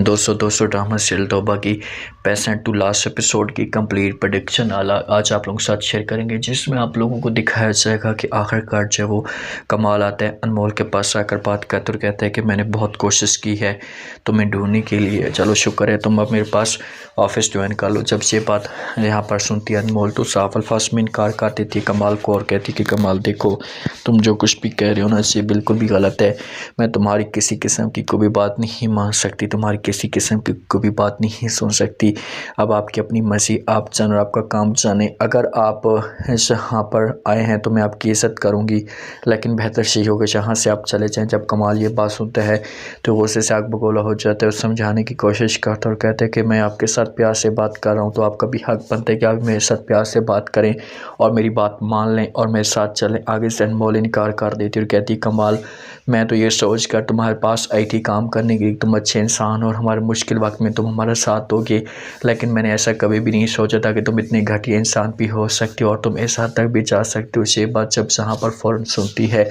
दोस्तों drama serial तौबा की पेशेंट टू लास्ट एपिसोड की कंप्लीट प्रेडिक्शन आज आप लोगों के साथ शेयर करेंगे, जिसमें आप लोगों को दिखाया जाएगा कि आखिरकार जो वो कमाल आता है अनमोल के पास आकर बात करते और कहते हैं कि मैंने बहुत कोशिश की है तुम्हें ढूंढने के लिए, चलो शुक्र है तुम अब मेरे पास ऑफिस ज्वाइन कर लो। जब ये बात यहाँ पर सुनती है अनमोल तो साफ अल्फाज में इनकार कर देती है कमाल को और कहती कि कमाल देखो, तुम जो कुछ भी कह रहे हो ना ये बिल्कुल भी गलत है। मैं तुम्हारी किसी किस्म की कोई भी बात नहीं मान सकती, तुम्हारी किसी किस्म की कोई भी बात नहीं सुन सकती। अब आपकी अपनी मर्जी, आप जानो, आपका काम जाने। अगर आप यहाँ पर आए हैं तो मैं आपकी इज़्ज़त करूँगी, लेकिन बेहतर यही होगा जहाँ से आप चले जाएँ। जब कमाल ये बात सुनता है तो गुस्से से आग बगोला हो जाता है और समझाने की कोशिश करता है और कहते हैं कि मैं आपके साथ प्यार से बात कर रहा हूँ, तो आपका भी हक बनता है कि आप मेरे साथ प्यार से बात करें और मेरी बात मान लें और मेरे साथ चलें। आगे से अनमोल इनकार कर देती और कहती कमाल, मैं तो ये सोच कर तुम्हारे पास आई थी काम करने के लिए, तुम अच्छे इंसान हो और हमारे मुश्किल वक्त में तुम हमारा साथ दोगे, लेकिन मैंने ऐसा कभी भी नहीं सोचा था कि तुम इतने घटिया इंसान भी हो सकते हो और तुम इस हद तक भी जा सकते हो। ये बात जब जहाँ पर फ़ौरन सुनती है,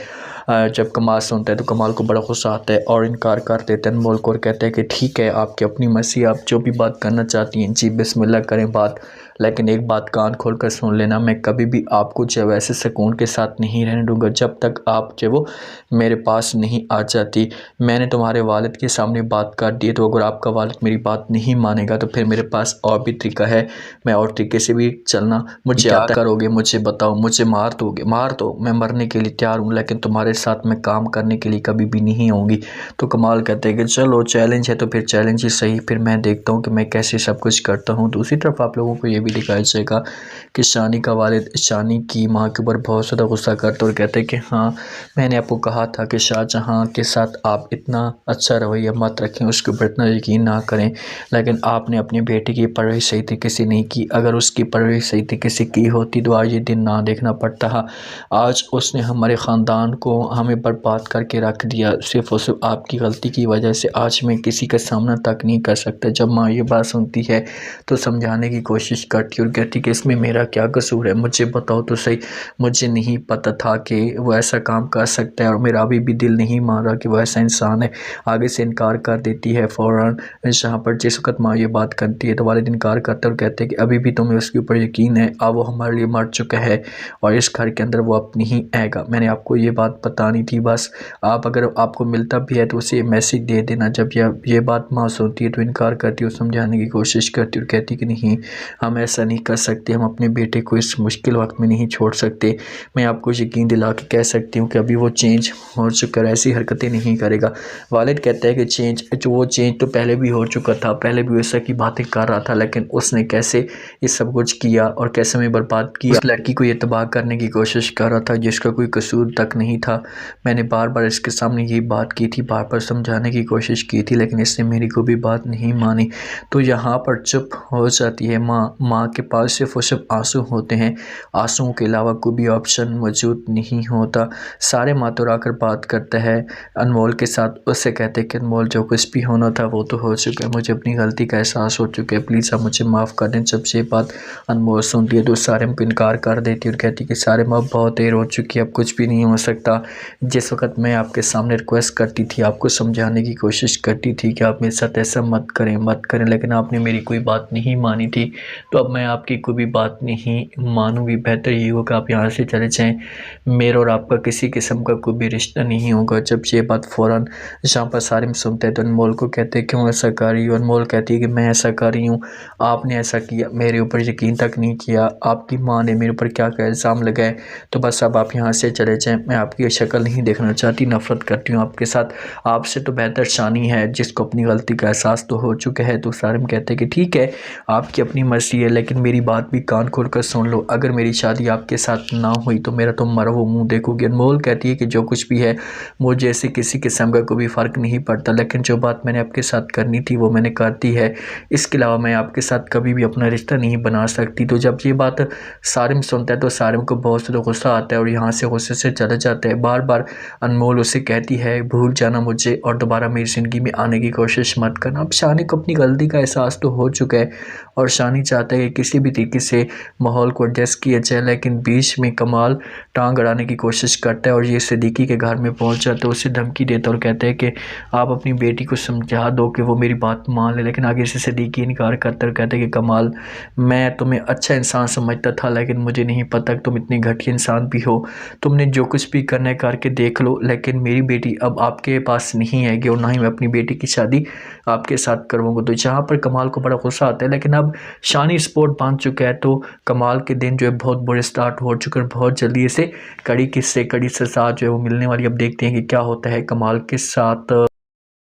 जब कमाल सुनता है तो कमाल को बड़ा गुस्सा आता है और इनकार कर देते हैं अनमोल को और कहते हैं कि ठीक है आपकी अपनी मर्ज़ी, आप जो भी बात करना चाहती हैं जी बिस्मिल्लाह करें बात, लेकिन एक बात कान खोल कर सुन लेना, मैं कभी भी आपको जो वैसे सुकून के साथ नहीं रहने दूंगा जब तक आप जो वो मेरे पास नहीं आ जाती। मैंने तुम्हारे वालिद के सामने बात कर दी, तो अगर आपका वालिद मेरी बात नहीं मानेगा तो फिर मेरे पास और भी तरीका है, मैं और तरीके से भी चलना। मुझे क्या करोगे मुझे बताओ, मुझे मार दोगे? मार दो, मैं मरने के लिए तैयार हूँ, लेकिन तुम्हारे साथ मैं काम करने के लिए कभी भी नहीं आऊँगी। तो कमाल कहते हैं कि चलो चैलेंज है तो फिर चैलेंज ही सही, फिर मैं देखता हूँ कि मैं कैसे सब कुछ करता हूँ। दूसरी तरफ आप लोगों को ये भी दिखाया जाएगा कि शानी का वालिद शानी की माँ के ऊपर बहुत ज़्यादा गुस्सा करता और कहते हैं कि हाँ मैंने आपको कहा था कि शाहजहाँ के साथ आप इतना अच्छा रवैया मत रखें, उसके ऊपर इतना यकीन ना करें, लेकिन आपने अपनी बेटी की परवरिश सही तरीके से नहीं की। अगर उसकी परवरिश सही तरीके से की होती तो आज ये दिन ना देखना पड़ता। आज उसने हमारे ख़ानदान को हमें बर्बाद करके रख दिया, सिर्फ़ और सिर्फ आपकी गलती की वजह से आज मैं किसी का सामना तक नहीं कर सकता। जब माँ ये बात सुनती है तो समझाने की कोशिश करती और कहती कि इसमें मेरा क्या कसूर है, मुझे बताओ तो सही, मुझे नहीं पता था कि वो ऐसा काम कर सकता है और मेरा अभी भी दिल नहीं मान रहा कि वो ऐसा इंसान है। आगे से इनकार कर देती है फ़ौरन। जहाँ पर जिस वक्त माँ ये बात करती है तो वालिद इनकार करते और कहते हैं कि अभी भी तुम्हें उसके ऊपर यकीन है, अब वो हमारे लिए मर चुका है और इस घर के अंदर वो अब नहीं आएगा। मैंने आपको ये बात बतानी थी, बस आप अगर आपको मिलता भी है तो उसे मैसेज दे देना। जब ये बात माँ सुनती है तो इनकार करती है और समझाने की कोशिश करती और कहती कि नहीं हम ऐसा नहीं कर सकते, हम अपने बेटे को इस मुश्किल वक्त में नहीं छोड़ सकते। मैं आपको यकीन दिला के कह सकती हूँ कि अभी वो चेंज हो चुका है, ऐसी हरकतें नहीं करेगा। वालिद कहता है कि वो चेंज तो पहले भी हो चुका था, पहले भी वैसा की बातें कर रहा था, लेकिन उसने कैसे ये सब कुछ किया और कैसे हमें बर्बाद किया। उस लड़की को ये तबाह करने की कोशिश कर रहा था जिसका कोई कसूर तक नहीं था। मैंने बार बार इसके सामने ये बात की थी, बार बार समझाने की कोशिश की थी, लेकिन इसने मेरी को भी बात नहीं मानी। तो यहाँ पर चुप हो जाती है माँ के पास सिर्फ और सिर्फ आंसू होते हैं, आंसुओं के अलावा कोई भी ऑप्शन मौजूद नहीं होता। सारे मातुर आकर बात करता है अनमोल के साथ, उससे कहते हैं कि अनमोल जो कुछ भी होना था वो तो हो चुका है, मुझे अपनी गलती का एहसास हो चुका है, प्लीज़ आप मुझे माफ़ कर दें। जब ये बात अनमोल सुनती है तो सारे को इनकार कर देती है और कहती है कि सारे माँ बहुत देर हो चुकी है, अब कुछ भी नहीं हो सकता। जिस वक्त मैं आपके सामने रिक्वेस्ट करती थी, आपको समझाने की कोशिश करती थी कि आप मेरे साथ ऐसा मत करें, लेकिन आपने मेरी कोई बात नहीं मानी थी, तो अब मैं आपकी कोई भी बात नहीं मानूंगी। बेहतर ये होगा आप यहाँ से चले जाएँ, मेरा और आपका किसी किस्म का कोई भी रिश्ता नहीं होगा। जब ये बात फ़ौरन जहाँ पर सारिम सुनते हैं तो अनमोल को कहते हैं क्यों ऐसा कर रही हो? अनमोल कहती है कि मैं ऐसा कर रही हूँ, आपने ऐसा किया, मेरे ऊपर यकीन तक नहीं किया, आपकी माँ ने मेरे ऊपर क्या क्या इल्ज़ाम लगाए, तो बस अब आप यहाँ से चले जाएँ, मैं आपकी शक्ल नहीं देखना चाहती, नफ़रत करती हूँ आपके साथ, आपसे तो बेहतर शानी है जिसको अपनी गलती का एहसास तो हो चुका है। तो सारिम कहते हैं कि ठीक है आपकी अपनी मर्ज़ी है, लेकिन मेरी बात भी कान खोल कर सुन लो, अगर मेरी शादी आपके साथ ना हुई तो मेरा तुम मरा हुआ मुँह देखोगे। अनमोल कहती है कि जो कुछ भी है मुझे ऐसे किसी किस्म का कोई भी फ़र्क नहीं पड़ता, लेकिन जो बात मैंने आपके साथ करनी थी वो मैंने कर दी है, इसके अलावा मैं आपके साथ कभी भी अपना रिश्ता नहीं बना सकती। तो जब ये बात सारिम सुनता है तो सारिम को बहुत ज़्यादा गुस्सा आता है और यहाँ से गुस्से से चला जाता है। बार बार अनमोल उसे कहती है भूल जाना मुझे और दोबारा मेरी ज़िंदगी में आने की कोशिश मत करना। अब शानी को अपनी गलती का एहसास तो हो चुका है और शानी चाहता है कि किसी भी तरीके से माहौल को एडजस्ट किया जाए, लेकिन बीच में कमाल टांग अड़ाने की कोशिश करता है और ये सिद्दीकी के घर में पहुंच जाता है। उसे धमकी देता है और कहता है कि आप अपनी बेटी को समझा दो कि वो मेरी बात मान ले, लेकिन आगे से सिद्दीकी इनकार करता है और कहता है कि कमाल, मैं तुम्हें अच्छा इंसान समझता था लेकिन मुझे नहीं पता कि तुम इतनी घटिया इंसान भी हो। तुमने जो कुछ भी करना है करके देख लो, लेकिन मेरी बेटी अब आपके पास नहीं आएगी और ना ही मैं अपनी बेटी की शादी आपके साथ करवाऊंगा। तो जहाँ पर कमाल को बड़ा गुस्सा आता है, लेकिन अब शानी स्पोर्ट बांध चुका है तो कमाल के दिन जो है बहुत बुरे स्टार्ट हो चुके हैं। बहुत जल्दी से कड़ी किस्से कड़ी सजा जो है वो मिलने वाली। अब देखते हैं कि क्या होता है कमाल के साथ।